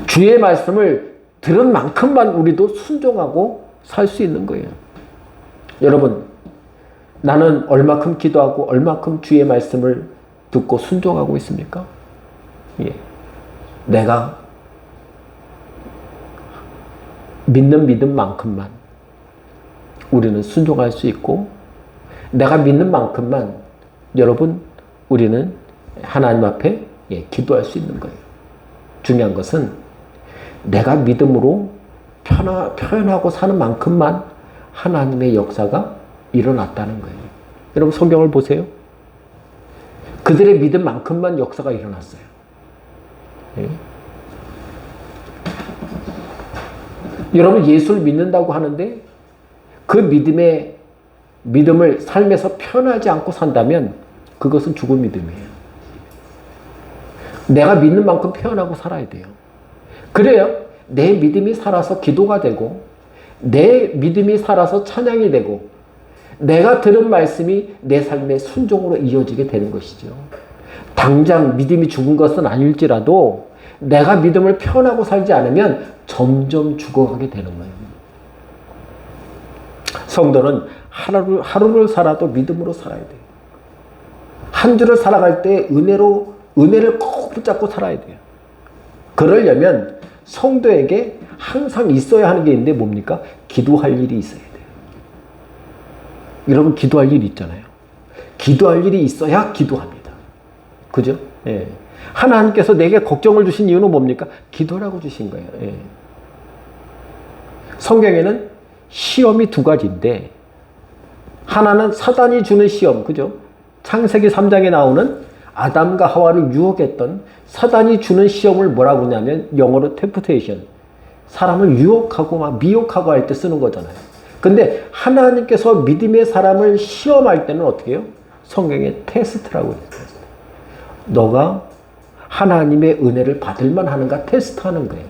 주의 말씀을 들은 만큼만 우리도 순종하고 살 수 있는 거예요. 여러분, 나는 얼마큼 기도하고 얼마큼 주의 말씀을 듣고 순종하고 있습니까? 예. 내가 믿는 믿음만큼만 우리는 순종할 수 있고, 내가 믿는 만큼만 여러분 우리는 하나님 앞에 기도할 수 있는 거예요. 중요한 것은 내가 믿음으로 표현하고 사는 만큼만 하나님의 역사가 일어났다는 거예요. 여러분 성경을 보세요. 그들의 믿음만큼만 역사가 일어났어요. 예? 여러분 예수를 믿는다고 하는데 그 믿음을 삶에서 표현하지 않고 산다면 그것은 죽은 믿음이에요. 내가 믿는 만큼 표현하고 살아야 돼요. 그래야 내 믿음이 살아서 기도가 되고, 내 믿음이 살아서 찬양이 되고, 내가 들은 말씀이 내 삶의 순종으로 이어지게 되는 것이죠. 당장 믿음이 죽은 것은 아닐지라도 내가 믿음을 표현하고 살지 않으면 점점 죽어가게 되는 거예요. 성도는 하루를 살아도 믿음으로 살아야 돼요. 한 주를 살아갈 때 은혜를 꼭 붙잡고 살아야 돼요. 그러려면 성도에게 항상 있어야 하는 게 있는데 뭡니까? 기도할 일이 있어야 돼요. 여러분 기도할 일이 있잖아요. 기도할 일이 있어야 기도합니다. 그죠? 예. 하나님께서 내게 걱정을 주신 이유는 뭡니까? 기도라고 주신 거예요. 예. 성경에는 시험이 두 가지인데, 하나는 사단이 주는 시험, 그죠? 창세기 3장에 나오는 아담과 하와를 유혹했던 사단이 주는 시험을 뭐라고 하냐면 영어로 temptation, 사람을 유혹하고 막 미혹하고 할 때 쓰는 거잖아요. 근데 하나님께서 믿음의 사람을 시험할 때는 어떻게 해요? 성경에 테스트라고 했어요. 너가 하나님의 은혜를 받을만 하는가 테스트하는 거예요.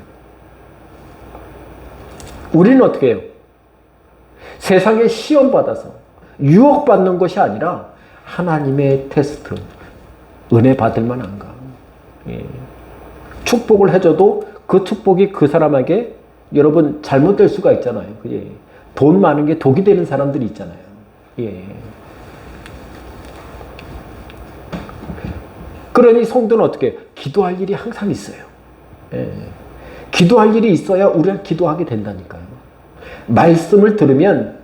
우리는 어떻게 해요? 세상에 시험받아서 유혹받는 것이 아니라 하나님의 테스트, 은혜 받을 만한가. 예. 축복을 해줘도 그 축복이 그 사람에게 여러분 잘못될 수가 있잖아요. 그지? 돈 많은 게 독이 되는 사람들이 있잖아요. 예. 그러니 성도는 어떻게 해요? 기도할 일이 항상 있어요. 예. 기도할 일이 있어야 우리가 기도하게 된다니까요. 말씀을 들으면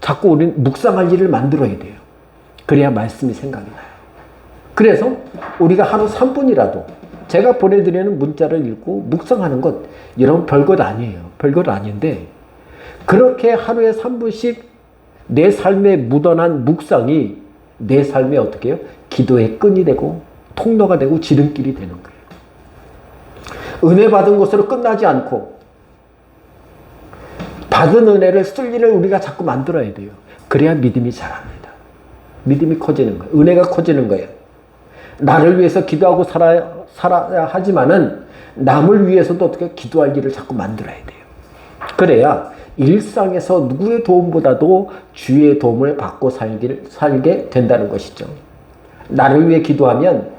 자꾸 우리는 묵상할 일을 만들어야 돼요. 그래야 말씀이 생각이 나요. 그래서 우리가 하루 3분이라도 제가 보내드리는 문자를 읽고 묵상하는 것, 여러분 별것 아니에요. 별것 아닌데 그렇게 하루에 3분씩 내 삶에 묻어난 묵상이 내 삶에 어떻게 해요? 기도의 끈이 되고 통로가 되고 지름길이 되는 거예요. 은혜 받은 것으로 끝나지 않고 받은 은혜를 쓸 일을 우리가 자꾸 만들어야 돼요. 그래야 믿음이 자랍니다. 믿음이 커지는 거예요. 은혜가 커지는 거예요. 나를 위해서 기도하고 살아야 하지만은 남을 위해서도 어떻게 기도할 일을 자꾸 만들어야 돼요. 그래야 일상에서 누구의 도움보다도 주의 도움을 받고 살게 된다는 것이죠. 나를 위해 기도하면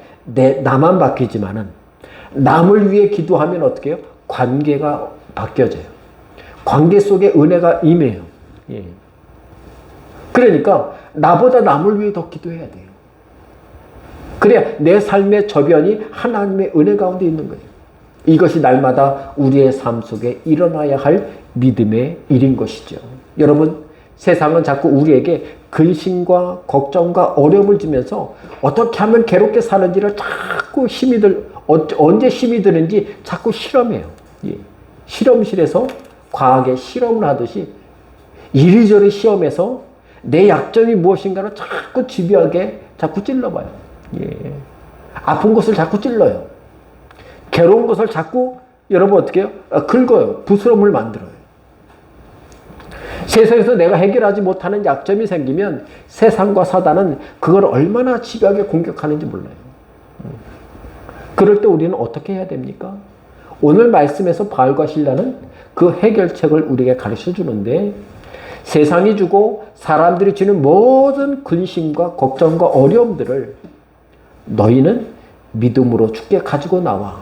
나만 바뀌지만은 남을 위해 기도하면 어떻게 해요? 관계가 바뀌어져요. 관계 속에 은혜가 임해요. 예. 그러니까 나보다 남을 위해 더 기도해야 돼요. 그래야 내 삶의 저변이 하나님의 은혜 가운데 있는 거예요. 이것이 날마다 우리의 삶 속에 일어나야 할 믿음의 일인 것이죠. 여러분, 세상은 자꾸 우리에게 근심과 걱정과 어려움을 주면서 어떻게 하면 괴롭게 사는지를 자꾸 언제 힘이 드는지 자꾸 실험해요. 예. 실험실에서 과학의 실험을 하듯이 이리저리 시험해서 내 약점이 무엇인가를 자꾸 집요하게 자꾸 찔러봐요. 예. 아픈 곳을 자꾸 찔러요. 괴로운 것을 자꾸 여러분 어떻게 해요? 긁어요. 부스럼을 만들어요. 세상에서 내가 해결하지 못하는 약점이 생기면 세상과 사단은 그걸 얼마나 집요하게 공격하는지 몰라요. 그럴 때 우리는 어떻게 해야 됩니까? 오늘 말씀에서 바울과 실라는 그 해결책을 우리에게 가르쳐 주는데 세상이 주고 사람들이 주는 모든 근심과 걱정과 어려움들을 너희는 믿음으로 주께 가지고 나와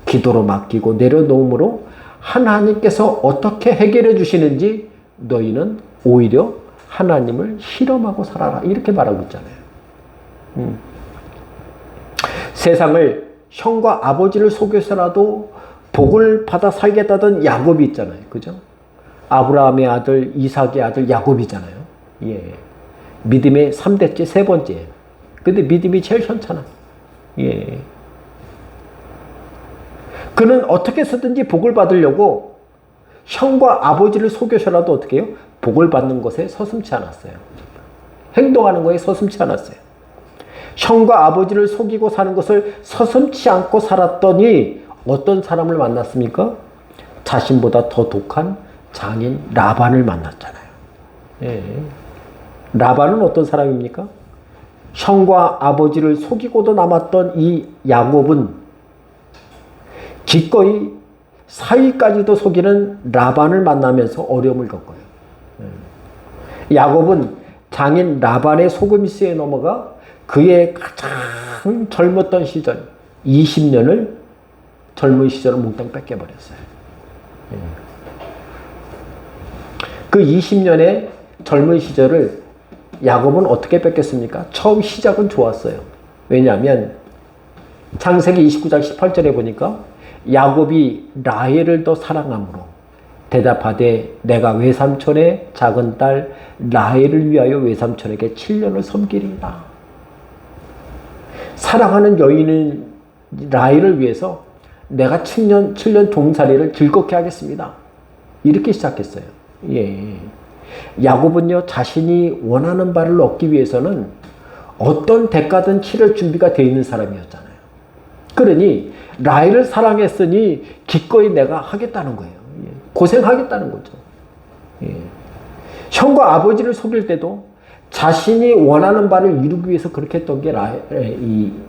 기도로 맡기고 내려놓음으로 하나님께서 어떻게 해결해 주시는지 너희는 오히려 하나님을 실험하고 살아라. 이렇게 말하고 있잖아요. 세상을 형과 아버지를 속여서라도 복을 받아 살겠다던 야곱이 있잖아요. 그죠? 아브라함의 아들, 이삭의 아들 야곱이잖아요. 예. 믿음의 3대째, 세 번째. 근데 믿음이 제일 현찮아. 예. 그는 어떻게 해서든지 복을 받으려고 형과 아버지를 속여서라도 어떻게 해요? 복을 받는 것에 서슴지 않았어요. 행동하는 것에 서슴지 않았어요. 형과 아버지를 속이고 사는 것을 서슴지 않고 살았더니 어떤 사람을 만났습니까? 자신보다 더 독한 장인 라반을 만났잖아요. 예. 라반은 어떤 사람입니까? 형과 아버지를 속이고도 남았던 이 야곱은 기꺼이 사위까지도 속이는 라반을 만나면서 어려움을 겪어요. 야곱은 장인 라반의 속임수에 넘어가 그의 가장 젊었던 시절 20년을 젊은 시절을 몽땅 뺏겨버렸어요. 그 20년의 젊은 시절을 야곱은 어떻게 뺏겼습니까? 처음 시작은 좋았어요. 왜냐하면 창세기 29장 18절에 보니까 야곱이 라헬을 더 사랑함으로 대답하되 내가 외삼촌의 작은 딸 라헬을 위하여 외삼촌에게 7년을 섬기리이다. 사랑하는 여인은 라헬을 위해서 내가 7년 종살이를 즐겁게 하겠습니다. 이렇게 시작했어요. 예. 야곱은요, 자신이 원하는 바를 얻기 위해서는 어떤 대가든 치를 준비가 되어 있는 사람이었잖아요. 그러니 라헬을 사랑했으니 기꺼이 내가 하겠다는 거예요. 예. 고생하겠다는 거죠. 예. 형과 아버지를 속일 때도 자신이 원하는 바를 이루기 위해서 그렇게 했던 게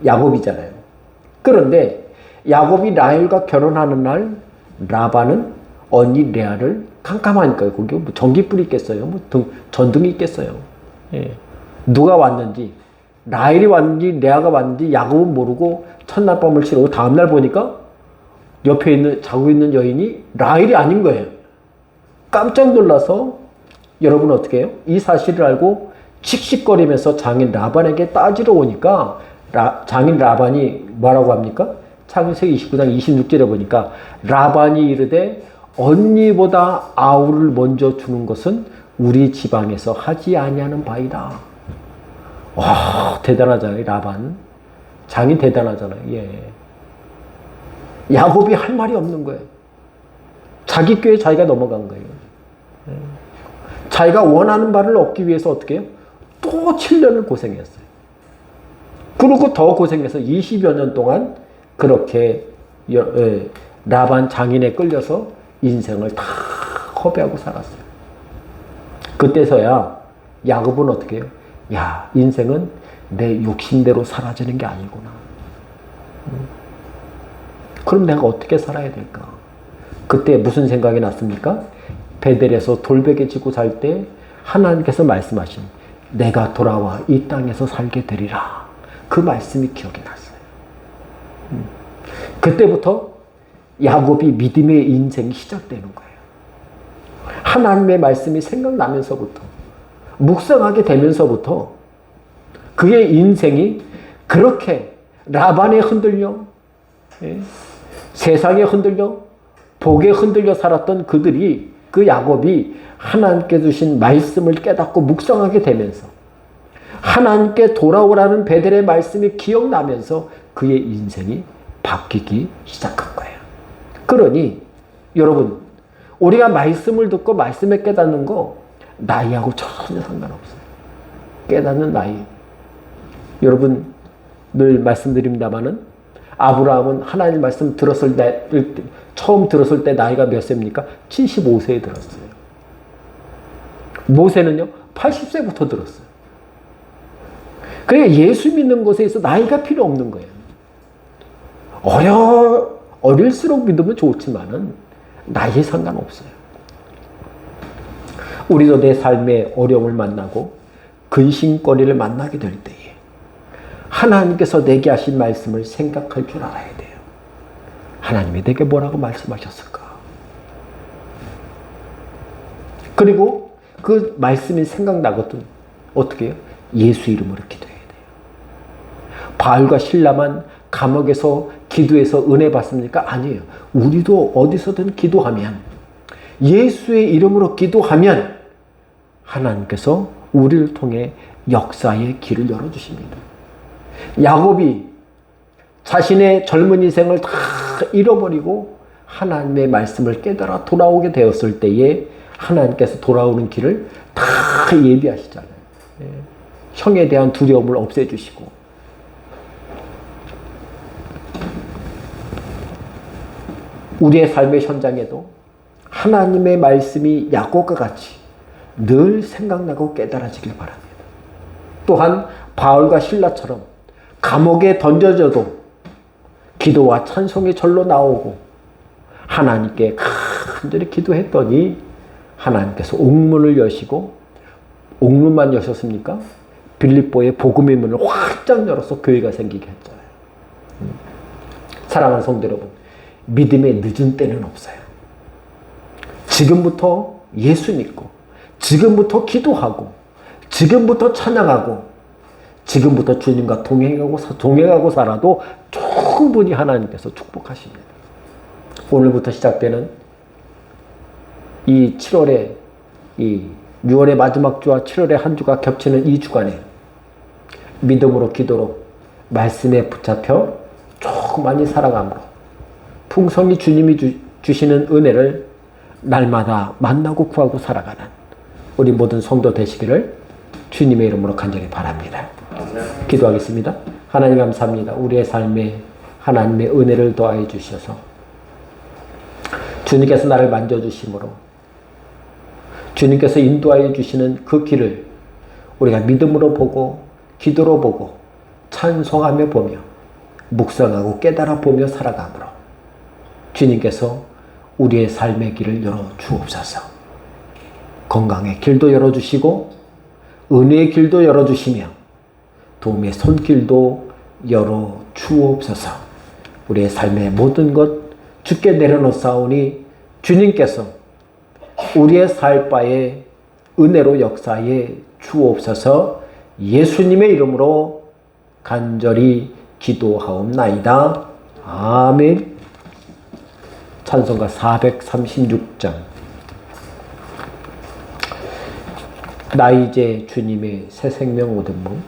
야곱이잖아요. 그런데 야곱이 라헬과 결혼하는 날 라반은 언니 레아를 깜깜하니까요. 거기 뭐 전기불이 있겠어요? 뭐 전등이 있겠어요? 예. 누가 왔는지, 라헬이 왔는지 레아가 왔는지 야곱은 모르고 첫날 밤을 치르고 다음날 보니까 옆에 자고 있는 여인이 라헬이 아닌 거예요. 깜짝 놀라서 여러분 어떻게 해요? 이 사실을 알고 칙칙거리면서 장인 라반에게 따지러 오니까 장인 라반이 뭐라고 합니까? 창세기 29장 26절에 보니까 라반이 이르되 언니보다 아우를 먼저 주는 것은 우리 지방에서 하지 아니하는 바이다. 와, 대단하잖아요, 라반. 장인 대단하잖아요. 예. 야곱이 할 말이 없는 거예요. 자기 꾀에 자기가 넘어간 거예요. 예. 자기가 원하는 바를 얻기 위해서 어떻게 해요? 또 7년을 고생했어요. 그리고 더 고생해서 20여 년 동안 그렇게 라반 장인에 끌려서 인생을 다 허비하고 살았어요. 그때서야 야곱은 어떻게 해요? 야, 인생은 내 욕심대로 사라지는 게 아니구나. 그럼 내가 어떻게 살아야 될까? 그때 무슨 생각이 났습니까? 베델에서 돌베개 지고 살 때 하나님께서 말씀하신 내가 돌아와 이 땅에서 살게 되리라. 그 말씀이 기억이 났어요. 그때부터 야곱이 믿음의 인생이 시작되는 거예요. 하나님의 말씀이 생각나면서부터 묵상하게 되면서부터 그의 인생이 그렇게 라반에 흔들려 세상에 흔들려 복에 흔들려 살았던 그들이 그 야곱이 하나님께 주신 말씀을 깨닫고 묵상하게 되면서 하나님께 돌아오라는 베델의 말씀이 기억나면서 그의 인생이 바뀌기 시작한 거예요. 그러니 여러분 우리가 말씀을 듣고 말씀에 깨닫는 거 나이하고 전혀 상관없어요. 깨닫는 나이. 여러분 늘 말씀드립니다마는 아브라함은 하나님 말씀 들었을 때 처음 들었을 때 나이가 몇 세입니까? 75세에 들었어요. 모세는요 80세부터 들었어요. 그러니까 예수 믿는 것에 있어 나이가 필요 없는 거예요. 어릴수록 믿으면 좋지만은 나이에 상관없어요. 우리도 내 삶의 어려움을 만나고 근심거리를 만나게 될 때에 하나님께서 내게 하신 말씀을 생각할 줄 알아야 돼요. 하나님이 내게 뭐라고 말씀하셨을까? 그리고 그 말씀이 생각나거든 어떻게 해요? 예수 이름으로 기도해야 돼요. 바울과 실라만 감옥에서 기도해서 은혜 받습니까? 아니에요. 우리도 어디서든 기도하면 예수의 이름으로 기도하면 하나님께서 우리를 통해 역사의 길을 열어주십니다. 야곱이 자신의 젊은 인생을 다 잃어버리고 하나님의 말씀을 깨달아 돌아오게 되었을 때에 하나님께서 돌아오는 길을 다 예비하시잖아요. 형에 대한 두려움을 없애주시고 우리의 삶의 현장에도 하나님의 말씀이 야곱과 같이 늘 생각나고 깨달아지길 바랍니다. 또한 바울과 실라처럼 감옥에 던져져도 기도와 찬송이 절로 나오고 하나님께 간절히 기도했더니 하나님께서 옥문을 여시고 옥문만 여셨습니까? 빌립보의 복음의 문을 활짝 열어서 교회가 생기게 했잖아요. 사랑하는 성도 여러분, 믿음의 늦은 때는 없어요. 지금부터 예수 믿고 지금부터 기도하고 지금부터 찬양하고 지금부터 주님과 동행하고 살아도 충분히 하나님께서 축복하십니다. 오늘부터 시작되는 이 7월에 이 6월의 마지막 주와 7월의 한 주가 겹치는 이 주간에 믿음으로 기도로 말씀에 붙잡혀 조금만이 살아감으로 풍성히 주님이 주시는 은혜를 날마다 만나고 구하고 살아가는 우리 모든 성도 되시기를 주님의 이름으로 간절히 바랍니다. 기도하겠습니다. 하나님 감사합니다. 우리의 삶에 하나님의 은혜를 더하여 주셔서 주님께서 나를 만져주심으로 주님께서 인도하여 주시는 그 길을 우리가 믿음으로 보고 기도로 보고 찬송하며 보며 묵상하고 깨달아 보며 살아가므로 주님께서 우리의 삶의 길을 열어주옵소서. 건강의 길도 열어주시고 은혜의 길도 열어주시며 도움의 손길도 열어주옵소서. 우리의 삶의 모든 것 주께 내려놓사오니 주님께서 우리의 살 바에 은혜로 역사해 주옵소서. 예수님의 이름으로 간절히 기도하옵나이다. 아멘. 찬송가 436장. 나 이제 주님의 새 생명 얻은 몸.